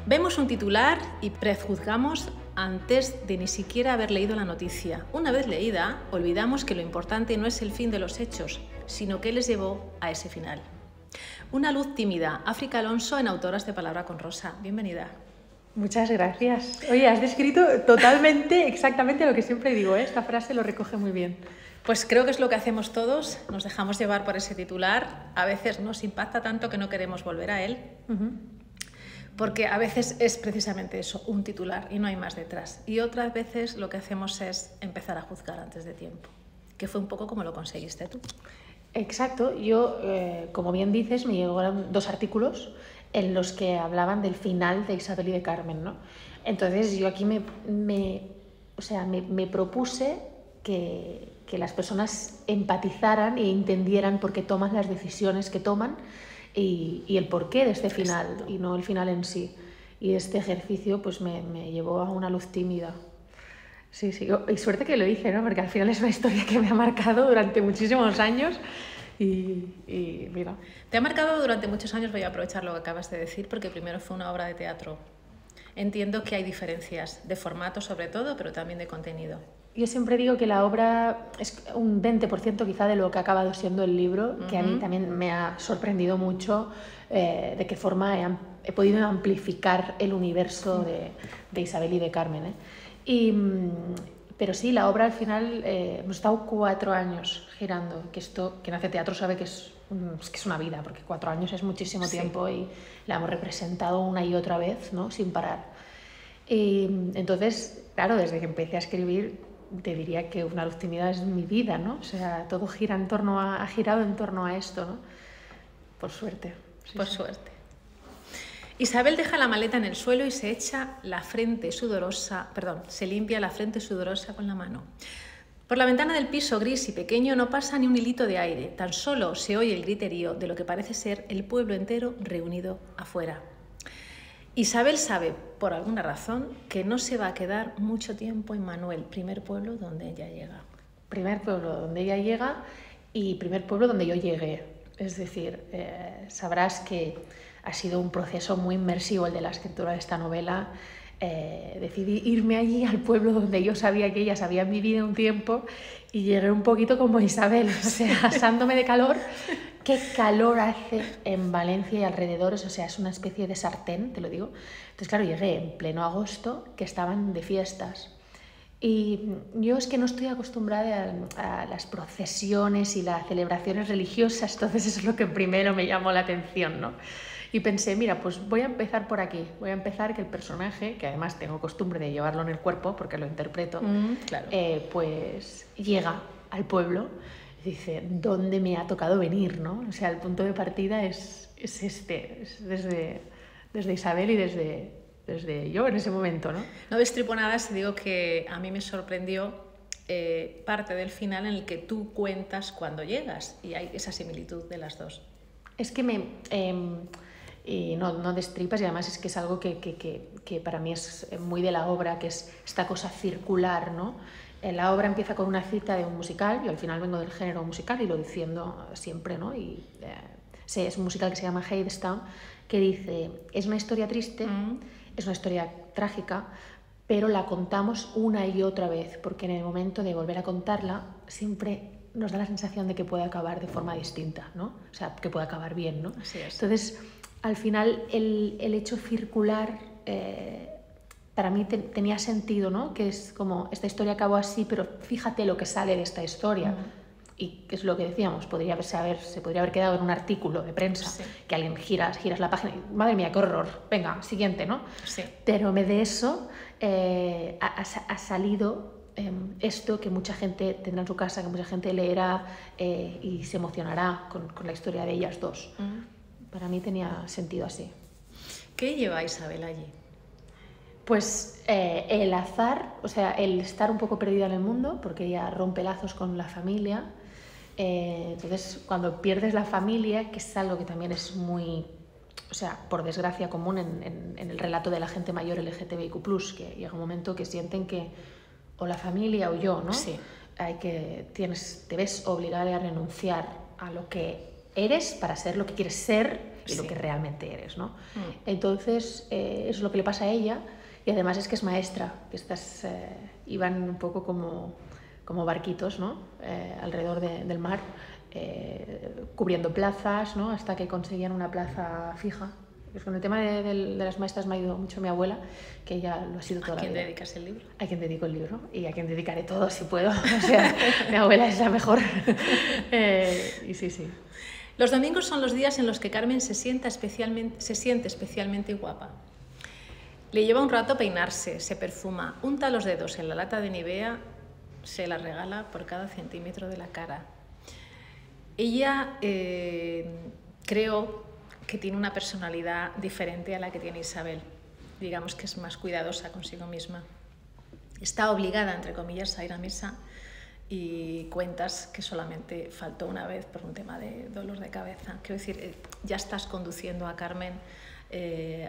Vemos un titular y prejuzgamos antes de ni siquiera haber leído la noticia. Una vez leída, olvidamos que lo importante no es el fin de los hechos, sino qué les llevó a ese final. Una luz tímida, África Alonso en Autoras de Palabra con Rosa. Bienvenida. Muchas gracias. Oye, has descrito totalmente, exactamente lo que siempre digo, ¿eh? Esta frase lo recoge muy bien. Pues creo que es lo que hacemos todos, nos dejamos llevar por ese titular, a veces nos impacta tanto que no queremos volver a él, porque a veces es precisamente eso, un titular y no hay más detrás. Y otras veces lo que hacemos es empezar a juzgar antes de tiempo, que fue un poco como lo conseguiste tú. Exacto, yo, como bien dices, me llegaron 2 artículos en los que hablaban del final de Isabel y de Carmen, ¿no? Entonces yo aquí me propuse que las personas empatizaran e entendieran por qué toman las decisiones que toman y el porqué de este final. Exacto. Y no el final en sí. Y este ejercicio pues me llevó a una luz tímida. Sí, y suerte que lo hice, ¿no? Porque al final es una historia que me ha marcado durante muchísimos años y mira. Te ha marcado durante muchos años, voy a aprovechar lo que acabas de decir, porque primero fue una obra de teatro. Entiendo que hay diferencias de formato sobre todo, pero también de contenido. Yo siempre digo que la obra es un 20% quizá de lo que ha acabado siendo el libro, que a mí también me ha sorprendido mucho de qué forma he podido amplificar el universo de Isabel y de Carmen, ¿eh? Pero sí, la obra al final hemos estado 4 años girando, que esto, quien hace teatro sabe que es una vida, porque 4 años es muchísimo tiempo y la hemos representado una y otra vez, ¿no? Sin parar. Y entonces, claro, desde que empecé a escribir, te diría que Una luz tímida es mi vida, ¿no? O sea, todo gira ha girado en torno a esto, ¿no? Por suerte. Sí, por suerte. Isabel deja la maleta en el suelo y se limpia la frente sudorosa con la mano. Por la ventana del piso gris y pequeño no pasa ni un hilito de aire, tan solo se oye el griterío de lo que parece ser el pueblo entero reunido afuera. Isabel sabe, por alguna razón, que no se va a quedar mucho tiempo en Manuel, primer pueblo donde ella llega. Primer pueblo donde ella llega y primer pueblo donde yo llegué. Es decir, sabrás que ha sido un proceso muy inmersivo el de la escritura de esta novela. Decidí irme allí al pueblo donde yo sabía que ellas habían vivido un tiempo y llegué un poquito como Isabel, o sea, asándome de calor. Qué calor hace en Valencia y alrededores, o sea, es una especie de sartén, te lo digo. Entonces, claro, llegué en pleno agosto, que estaban de fiestas. Y yo es que no estoy acostumbrada a las procesiones y las celebraciones religiosas, entonces eso es lo que primero me llamó la atención, ¿no? Y pensé, mira, pues voy a empezar por aquí. Voy a empezar que el personaje, que además tengo costumbre de llevarlo en el cuerpo porque lo interpreto, claro. Pues llega al pueblo y dice, ¿dónde me ha tocado venir, no? O sea, el punto de partida es desde Isabel y desde yo en ese momento, ¿no? No destripo nada si digo que a mí me sorprendió parte del final en el que tú cuentas cuando llegas y hay esa similitud de las dos. Es que no destripas y además es que es algo que para mí es muy de la obra, que es esta cosa circular, ¿no? La obra empieza con una cita de un musical, yo al final vengo del género musical y lo defiendo siempre, ¿no? Y es un musical que se llama Hadestown, que dice, es una historia triste, es una historia trágica, pero la contamos una y otra vez, porque en el momento de volver a contarla siempre nos da la sensación de que puede acabar de forma distinta, ¿no? O sea, que puede acabar bien, ¿no? Así es. Entonces, al final, el hecho circular para mí tenía sentido, ¿no? Que es como, esta historia acabó así, pero fíjate lo que sale de esta historia. Y es lo que decíamos, se podría haber quedado en un artículo de prensa, que alguien giras la página y, madre mía, qué horror, venga, siguiente, ¿no? Sí. Pero de eso ha salido esto que mucha gente tendrá en su casa, que mucha gente leerá y se emocionará con la historia de ellas dos. Para mí tenía sentido así. ¿Qué lleva Isabel allí? Pues el azar, o sea, el estar un poco perdida en el mundo, porque ella rompe lazos con la familia. Entonces, cuando pierdes la familia, que es algo que también es muy, o sea, por desgracia común en el relato de la gente mayor LGTBIQ+, que llega un momento que sienten que o la familia o yo, ¿no? Sí. Te ves obligada a renunciar a lo que eres para ser lo que quieres ser y lo que realmente eres, ¿no? Entonces, eso es lo que le pasa a ella, y además es que es maestra, que estas iban un poco como barquitos, ¿no? Alrededor del mar, cubriendo plazas, ¿no? Hasta que conseguían una plaza fija. Pues con el tema de las maestras me ha ayudado mucho mi abuela, que ella lo ha sido toda la vida. ¿A quién dedicas el libro? A quien dedico el libro y a quien dedicaré todo si puedo. O sea, mi abuela es la mejor. Y sí, sí. Los domingos son los días en los que Carmen se siente especialmente guapa. Le lleva un rato peinarse, se perfuma, unta los dedos en la lata de Nivea, se la regala por cada centímetro de la cara. Ella creo que tiene una personalidad diferente a la que tiene Isabel. Digamos que es más cuidadosa consigo misma. Está obligada, entre comillas, a ir a misa y cuentas que solamente faltó una vez por un tema de dolor de cabeza. Quiero decir, ya estás conduciendo a Carmen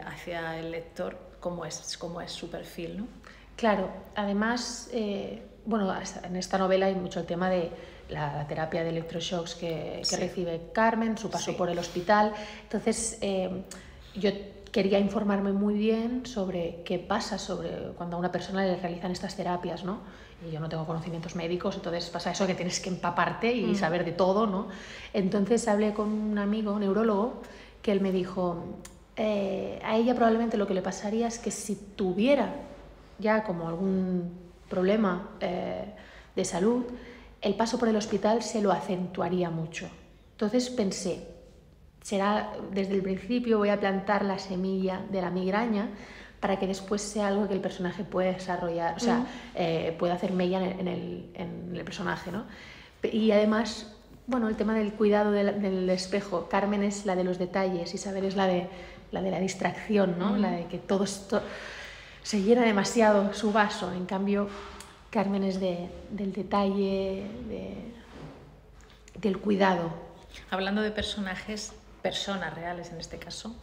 hacia el lector como es su perfil, ¿no? Claro, además, bueno, en esta novela hay mucho el tema de la terapia de electroshocks que recibe Carmen, su paso por el hospital. Entonces, yo quería informarme muy bien sobre qué pasa cuando a una persona le realizan estas terapias, ¿no? Y yo no tengo conocimientos médicos, entonces pasa eso que tienes que empaparte y saber de todo, ¿no? Entonces hablé con un amigo, un neurólogo, que él me dijo, a ella probablemente lo que le pasaría es que si tuviera ya como algún problema de salud, el paso por el hospital se lo acentuaría mucho. Entonces pensé, será desde el principio voy a plantar la semilla de la migraña para que después sea algo que el personaje pueda desarrollar, o sea, pueda hacer mella en el personaje, ¿no? Y además, bueno, el tema del cuidado del espejo. Carmen es la de los detalles, Isabel es la de la distracción, ¿no? La de que todo esto se llena demasiado su vaso. En cambio, Carmen es del detalle, del cuidado. Hablando de personajes, personas reales en este caso,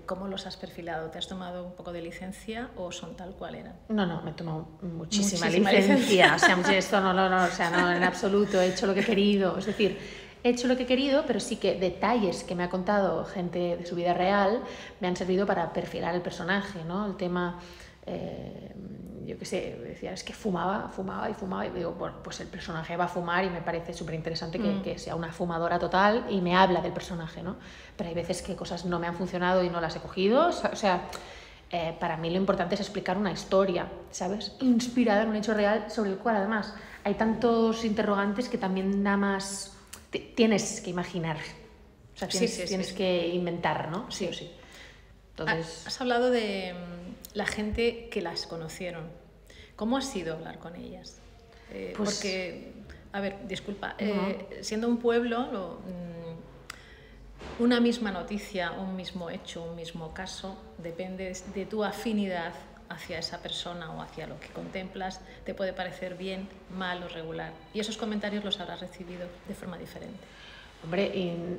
¿cómo los has perfilado? ¿Te has tomado un poco de licencia o son tal cual eran? No, me he tomado muchísima licencia. O sea, esto no, en absoluto, he hecho lo que he querido. Es decir, he hecho lo que he querido, pero sí que detalles que me ha contado gente de su vida real me han servido para perfilar el personaje, ¿no? El tema, yo qué sé, decía, es que fumaba y digo, bueno, pues el personaje va a fumar y me parece súper interesante que sea una fumadora total y me habla del personaje, ¿no? Pero hay veces que cosas no me han funcionado y no las he cogido, o sea, para mí lo importante es explicar una historia, ¿sabes? Inspirada en un hecho real sobre el cual además hay tantos interrogantes que también nada más tienes que imaginar, o sea, tienes que inventar, ¿no? Sí o sí. Entonces... Has hablado de la gente que las conocieron. ¿Cómo ha sido hablar con ellas? Pues, porque, a ver, disculpa, siendo un pueblo, una misma noticia, un mismo hecho, un mismo caso, depende de tu afinidad hacia esa persona o hacia lo que contemplas, te puede parecer bien, mal o regular. Y esos comentarios los habrás recibido de forma diferente. Hombre,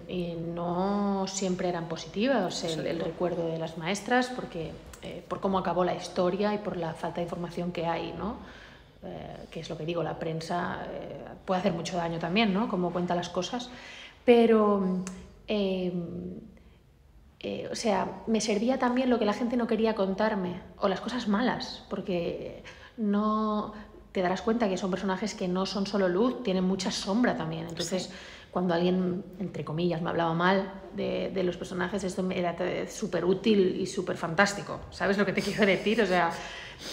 y no siempre eran positivas el recuerdo de las maestras, porque por cómo acabó la historia y por la falta de información que hay, ¿no? Que es lo que digo, la prensa puede hacer mucho daño también, ¿no? Como cuenta las cosas, pero o sea, me servía también lo que la gente no quería contarme, o las cosas malas, porque no te darás cuenta que son personajes que no son solo luz, tienen mucha sombra también. Entonces, cuando alguien, entre comillas, me hablaba mal de los personajes, esto me era súper útil y súper fantástico. ¿Sabes lo que te quiero decir? O sea,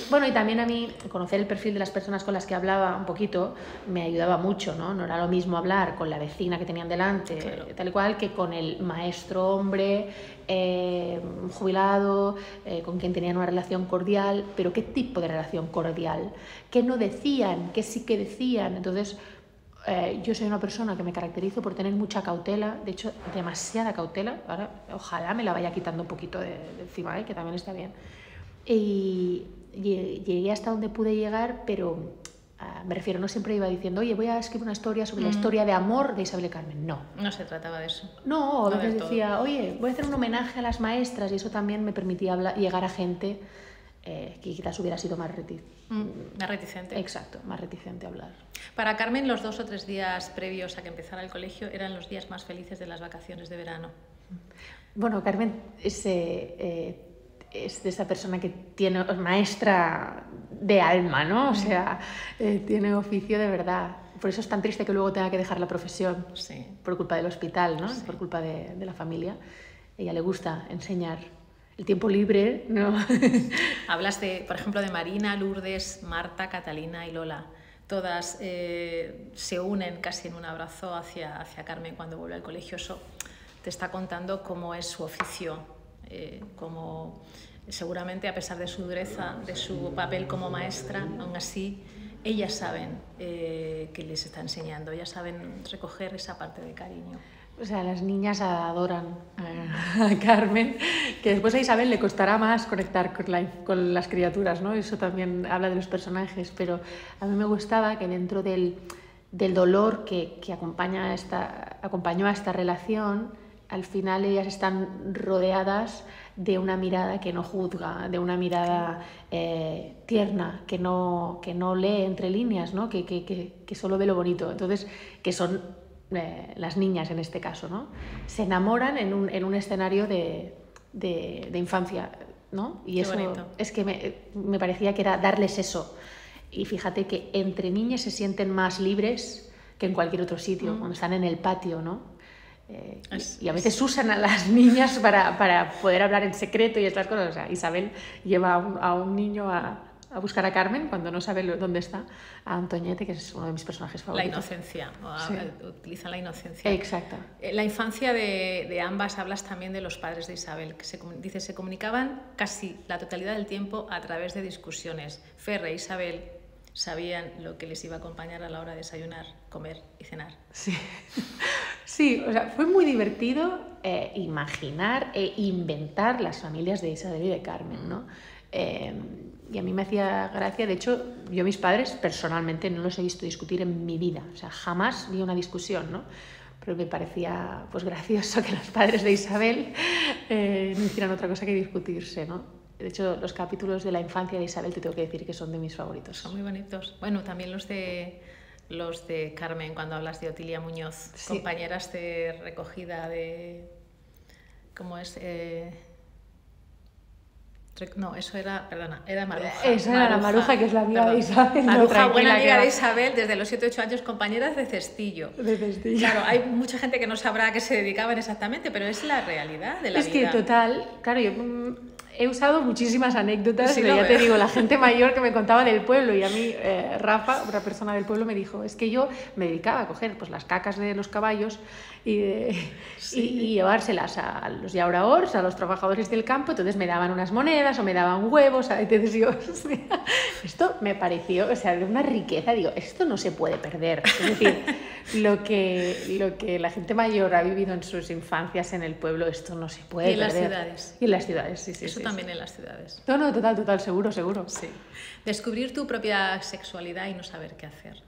bueno, y también a mí conocer el perfil de las personas con las que hablaba un poquito me ayudaba mucho, ¿no? No era lo mismo hablar con la vecina que tenían delante, tal y cual, que con el maestro hombre jubilado, con quien tenían una relación cordial. Pero ¿qué tipo de relación cordial? ¿Qué no decían? ¿Qué sí que decían? Entonces, yo soy una persona que me caracterizo por tener mucha cautela, de hecho, demasiada cautela. Ahora, ojalá me la vaya quitando un poquito de encima, que también está bien. Y llegué hasta donde pude llegar, pero me refiero, no siempre iba diciendo, oye, voy a escribir una historia sobre la historia de amor de Isabel y Carmen. No. No se trataba de eso. No, a veces decía, oye, voy a hacer un homenaje a las maestras, y eso también me permitía llegar a gente que quizás hubiera sido más reticente. Exacto, más reticente a hablar. Para Carmen, los 2 o 3 días previos a que empezara el colegio eran los días más felices de las vacaciones de verano. Bueno, Carmen es de esa persona que tiene maestra de alma, ¿no? O sea, tiene oficio de verdad. Por eso es tan triste que luego tenga que dejar la profesión, sí, por culpa del hospital, ¿no? Sí. Por culpa de la familia. A ella le gusta enseñar. El tiempo libre, ¿no? Hablas, por ejemplo, de Marina, Lourdes, Marta, Catalina y Lola. Todas se unen casi en un abrazo hacia Carmen cuando vuelve al colegio. Eso te está contando cómo es su oficio, cómo seguramente a pesar de su dureza, de su papel como maestra, aún así ellas saben que les está enseñando, ellas saben recoger esa parte de cariño. O sea, las niñas adoran a Carmen, que después a Isabel le costará más conectar con las criaturas, ¿no? Eso también habla de los personajes, pero a mí me gustaba que dentro del dolor que acompañó a esta relación, al final ellas están rodeadas de una mirada que no juzga, de una mirada tierna, que no lee entre líneas, ¿no? Que solo ve lo bonito. Entonces, que son las niñas en este caso, ¿no? Se enamoran en un escenario de infancia, ¿no? Y Qué eso bonito. es que me parecía que era darles eso. Y fíjate que entre niñas se sienten más libres que en cualquier otro sitio, cuando están en el patio, ¿no? Y a veces usan a las niñas para poder hablar en secreto y estas cosas. O sea, Isabel lleva a un niño a buscar a Carmen cuando no sabe dónde está, a Antoñete, que es uno de mis personajes favoritos. La inocencia, Sí. Utilizan la inocencia. Exacto. La infancia de ambas, hablas también de los padres de Isabel, que se comunicaban casi la totalidad del tiempo a través de discusiones. Ferre e Isabel sabían lo que les iba a acompañar a la hora de desayunar, comer y cenar. Sí, sí, o sea, fue muy divertido imaginar e inventar las familias de Isabel y de Carmen, ¿no? Y a mí me hacía gracia, de hecho, yo a mis padres personalmente no los he visto discutir en mi vida, o sea, jamás vi una discusión, ¿no? Pero me parecía pues gracioso que los padres de Isabel no hicieran otra cosa que discutirse, ¿no? De hecho, los capítulos de la infancia de Isabel te tengo que decir que son de mis favoritos. Son muy bonitos. Bueno, también los de Carmen, cuando hablas de Otilia Muñoz, Sí. compañeras de recogida de... ¿Cómo es? No, eso era, perdona, era Maruja. Esa era la Maruja, que es la amiga perdón. de Isabel. Maruja, No, buena amiga que de Isabel, desde los 7 o 8 años, compañeras de cestillo. De cestillo. Claro, hay mucha gente que no sabrá a qué se dedicaban exactamente, pero es la realidad de la vida. Es que total, claro, yo he usado muchísimas anécdotas, Sí, pero lo ya te veo. digo, la gente mayor que me contaba del pueblo, y a mí Rafa, otra persona del pueblo, me dijo, es que yo me dedicaba a coger pues, las cacas de los caballos y llevárselas a los yauraors, a los trabajadores del campo, entonces me daban unas monedas o me daban huevos, entonces yo, esto me pareció, o sea, de una riqueza, digo, esto no se puede perder, es decir, lo que la gente mayor ha vivido en sus infancias en el pueblo, esto no se puede perder. Y en las ciudades. Y en las ciudades, sí, sí. Eso sí, también sí. en las ciudades. No, total, seguro. Sí. Descubrir tu propia sexualidad y no saber qué hacer.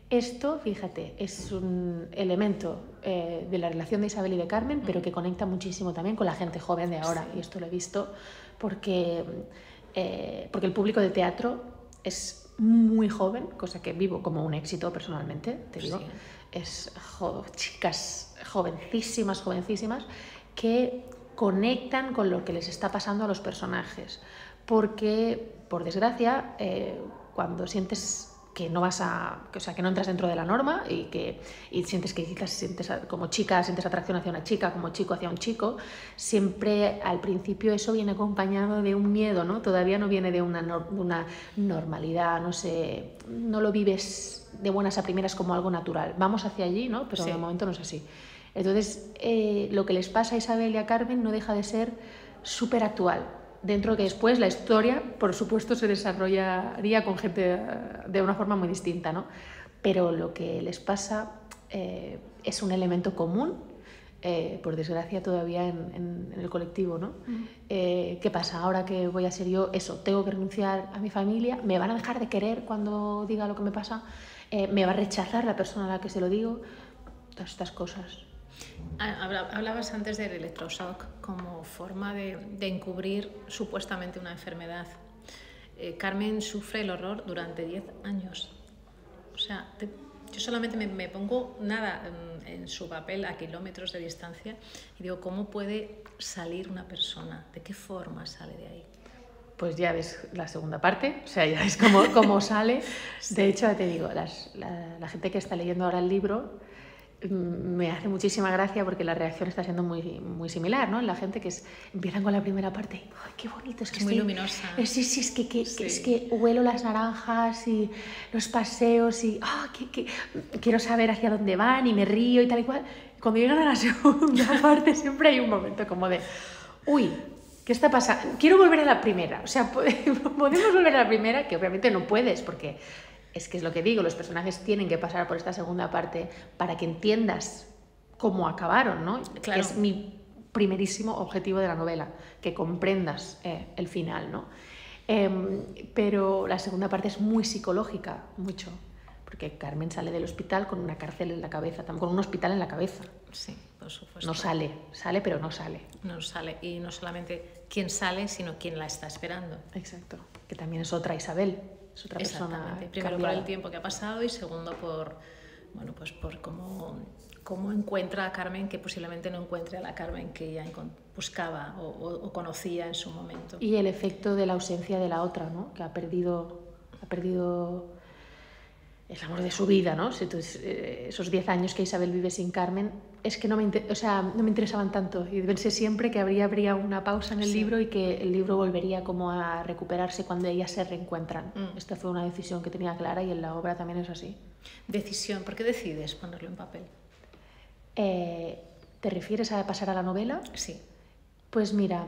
Esto, fíjate, es un elemento de la relación de Isabel y de Carmen, pero que conecta muchísimo también con la gente joven de ahora. Sí. Y esto lo he visto porque el público de teatro es muy joven, cosa que vivo como un éxito personalmente, te digo. Sí. Es chicas jovencísimas, que conectan con lo que les está pasando a los personajes. Porque, por desgracia, cuando sientes que no que no entras dentro de la norma y sientes que quizás como chica sientes atracción hacia una chica, como chico hacia un chico, siempre al principio eso viene acompañado de un miedo, ¿no? Todavía no viene de una normalidad, no sé, no lo vives de buenas a primeras como algo natural. Vamos hacia allí, ¿no? Pero Sí. de momento no es así. Entonces, lo que les pasa a Isabel y a Carmen no deja de ser súper actual. Dentro que después la historia, por supuesto, se desarrollaría con gente de una forma muy distinta, ¿no? Pero lo que les pasa es un elemento común, por desgracia, todavía en el colectivo, ¿no? ¿Qué pasa? Ahora que voy a ser yo, eso, tengo que renunciar a mi familia, me van a dejar de querer cuando diga lo que me pasa, me va a rechazar la persona a la que se lo digo, todas estas cosas. Hablabas antes del electroshock como forma de encubrir supuestamente una enfermedad. Carmen sufre el horror durante 10 años. O sea, yo solamente me pongo en su papel a kilómetros de distancia y digo, ¿cómo puede salir una persona? ¿De qué forma sale de ahí? Pues ya ves la segunda parte, o sea, ya ves cómo sale. De hecho, te digo, la gente que está leyendo ahora el libro me hace muchísima gracia porque la reacción está siendo muy similar, ¿no? La gente empiezan con la primera parte, ¡ay, qué bonito! Es muy luminosa. Sí, es que huelo las naranjas y los paseos y quiero saber hacia dónde van y me río y tal y cual. Cuando llegan a la segunda parte siempre hay un momento como de, uy, ¿qué está pasando? Quiero volver a la primera. O sea, podemos volver a la primera, que obviamente no puedes, porque es que es lo que digo, los personajes tienen que pasar por esta segunda parte para que entiendas cómo acabaron, ¿no? Claro. Que es mi primerísimo objetivo de la novela, que comprendas el final, ¿no? Pero la segunda parte es muy psicológica, mucho, porque Carmen sale del hospital con una cárcel en la cabeza, con un hospital en la cabeza. Sí, por supuesto. No sale, pero no sale. No sale, y no solamente quién sale, sino quién la está esperando. Exacto, que también es otra Isabel, es otra persona. Primero cambiada. por el tiempo que ha pasado y segundo por cómo encuentra a Carmen, que posiblemente no encuentre a la Carmen que ella buscaba o conocía en su momento. Y el efecto de la ausencia de la otra, ¿no? Que ha perdido el amor de su vida, ¿no? Esos 10 años que Isabel vive sin Carmen, es que no me interesaban tanto. Y pensé siempre que habría una pausa en el libro y que el libro volvería como a recuperarse cuando ellas se reencuentran. Esta fue una decisión que tenía clara y en la obra también es así. Decisión, ¿por qué decides ponerlo en papel? ¿Te refieres a pasar a la novela? Sí. Pues mira,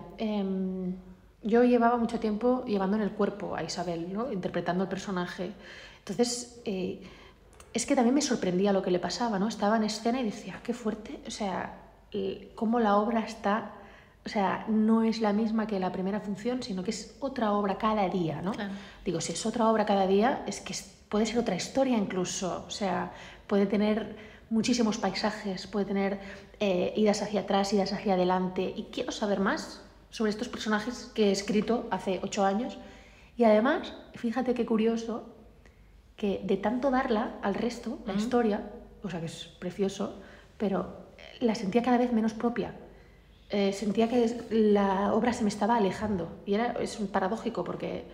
yo llevaba mucho tiempo llevando en el cuerpo a Isabel, ¿no? Interpretando el personaje. Entonces, es que también me sorprendía lo que le pasaba, ¿no? Estaba en escena y decía, qué fuerte, o sea, cómo la obra está, o sea, no es la misma que la primera función, sino que es otra obra cada día, ¿no? Claro. Digo, si es otra obra cada día, es que puede ser otra historia incluso, o sea, puede tener muchísimos paisajes, puede tener idas hacia atrás, idas hacia adelante, y quiero saber más sobre estos personajes que he escrito hace 8 años, y además, fíjate qué curioso, que de tanto darla al resto, la historia, o sea que es precioso, pero la sentía cada vez menos propia. Sentía que la obra se me estaba alejando. Y es paradójico porque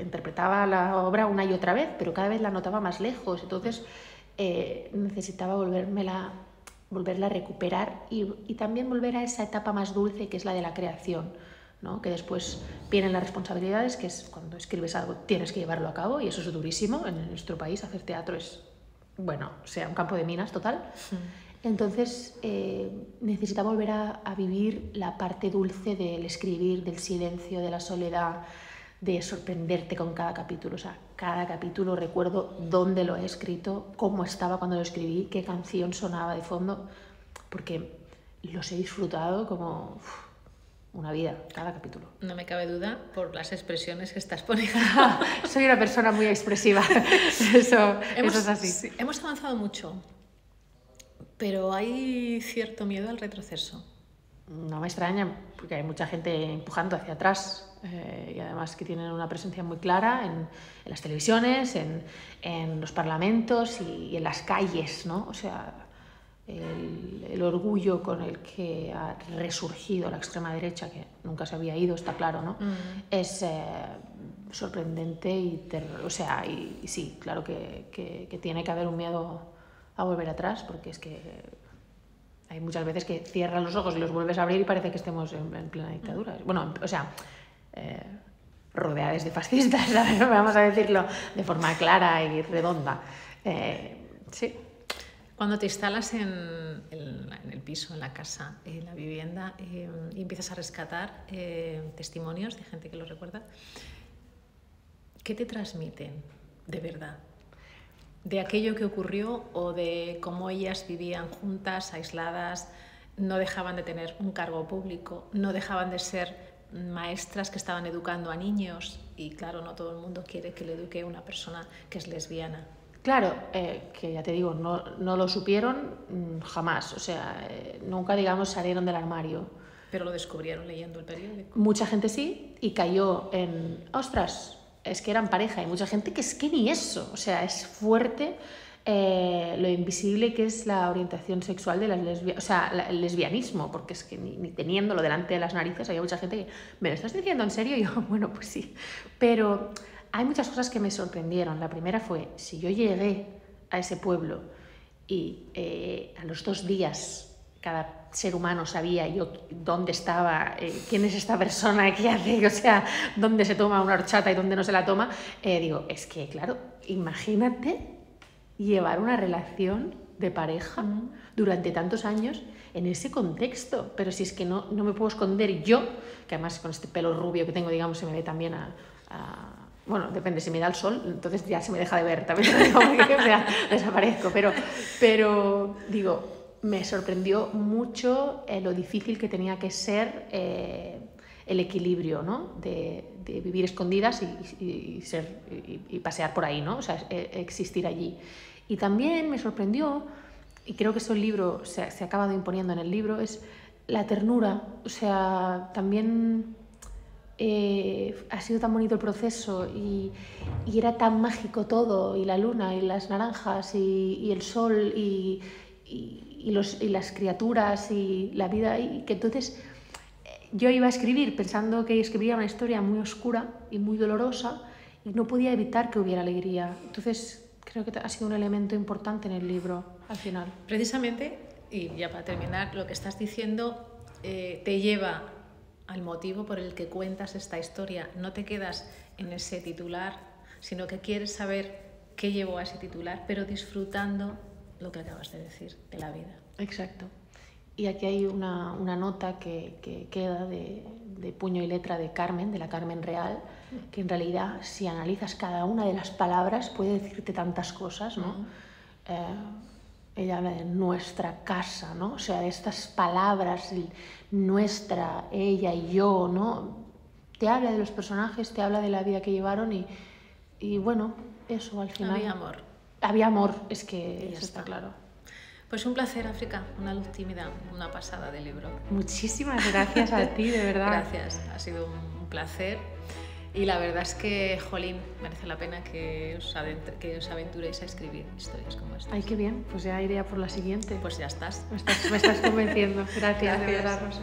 interpretaba la obra una y otra vez, pero cada vez la notaba más lejos. Entonces necesitaba volverla a recuperar y también volver a esa etapa más dulce que es la de la creación, ¿no? Que después vienen las responsabilidades, que es cuando escribes algo tienes que llevarlo a cabo y eso es durísimo. En nuestro país hacer teatro es, bueno, o sea, un campo de minas total. Entonces necesitaba volver a vivir la parte dulce del escribir, del silencio, de la soledad, de sorprenderte con cada capítulo. O sea, cada capítulo recuerdo dónde lo he escrito, cómo estaba cuando lo escribí, qué canción sonaba de fondo, porque los he disfrutado como una vida, cada capítulo. No me cabe duda por las expresiones que estás poniendo. Soy una persona muy expresiva. Eso es así. Sí, hemos avanzado mucho, pero hay cierto miedo al retroceso. No me extraña, porque hay mucha gente empujando hacia atrás y además que tienen una presencia muy clara en las televisiones, en los parlamentos y en las calles, ¿no? O sea, el orgullo con el que ha resurgido la extrema derecha, que nunca se había ido, está claro, ¿no? Es sorprendente o sea, y sí, claro que tiene que haber un miedo a volver atrás, porque es que hay muchas veces que cierras los ojos y los vuelves a abrir y parece que estemos en plena dictadura. Bueno, o sea, rodeadas de fascistas, ¿sabes? Vamos a decirlo de forma clara y redonda. Sí. Cuando te instalas en el piso, en la casa, en la vivienda y empiezas a rescatar testimonios de gente que lo recuerda, ¿qué te transmiten de verdad? ¿De aquello que ocurrió o de cómo ellas vivían juntas, aisladas, no dejaban de tener un cargo público, no dejaban de ser maestras que estaban educando a niños? Y claro, no todo el mundo quiere que le eduque una persona que es lesbiana. Claro, que ya te digo, no lo supieron jamás, o sea, nunca, digamos, salieron del armario. Pero lo descubrieron leyendo el periódico. Mucha gente sí, y cayó en, ostras, es que eran pareja, y mucha gente que es que ni eso, o sea, es fuerte lo invisible que es la orientación sexual de las lesbianas, o sea, el lesbianismo, porque es que ni teniéndolo delante de las narices había mucha gente que, ¿me lo estás diciendo en serio? Y yo, bueno, pues sí, pero hay muchas cosas que me sorprendieron. La primera fue, si yo llegué a ese pueblo y a los 2 días cada ser humano sabía yo dónde estaba, quién es esta persona, qué hace, o sea, dónde se toma una horchata y dónde no se la toma, digo, es que, claro, imagínate llevar una relación de pareja durante tantos años en ese contexto, pero si es que no me puedo esconder yo, que además con este pelo rubio que tengo, digamos, se me ve también bueno, depende, si me da el sol, entonces ya se me deja de ver, también porque, o sea, desaparezco, pero digo, me sorprendió mucho lo difícil que tenía que ser el equilibrio, ¿no? de vivir escondidas y pasear por ahí, ¿no? O sea, existir allí. Y también me sorprendió, y creo que eso el libro se ha acabado imponiendo en el libro, es la ternura. O sea, también ha sido tan bonito el proceso y era tan mágico todo, y la luna, y las naranjas, y el sol, y las criaturas, y la vida, y que entonces yo iba a escribir pensando que escribía una historia muy oscura y muy dolorosa, y no podía evitar que hubiera alegría. Entonces creo que ha sido un elemento importante en el libro al final. Precisamente, y ya para terminar, lo que estás diciendo te lleva al motivo por el que cuentas esta historia. No te quedas en ese titular, sino que quieres saber qué llevó a ese titular, pero disfrutando lo que acabas de decir, de la vida. Exacto. Y aquí hay una nota que queda de puño y letra de Carmen, de la Carmen real, que en realidad, si analizas cada una de las palabras, puede decirte tantas cosas, ¿no? Ella habla de nuestra casa, ¿no? O sea, de estas palabras, nuestra, ella y yo, ¿no? Te habla de los personajes, te habla de la vida que llevaron y bueno, eso al final. Había amor. Había amor, es que eso está claro. Pues un placer, África, una luz tímida, una pasada de libro. Muchísimas gracias a ti, de verdad. Gracias, ha sido un placer. Y la verdad es que, jolín, merece la pena que os aventuréis a escribir historias como estas. Ay, qué bien, pues ya iré a por la siguiente. Pues ya estás. Me estás convenciendo. Gracias, de verdad, Rosa.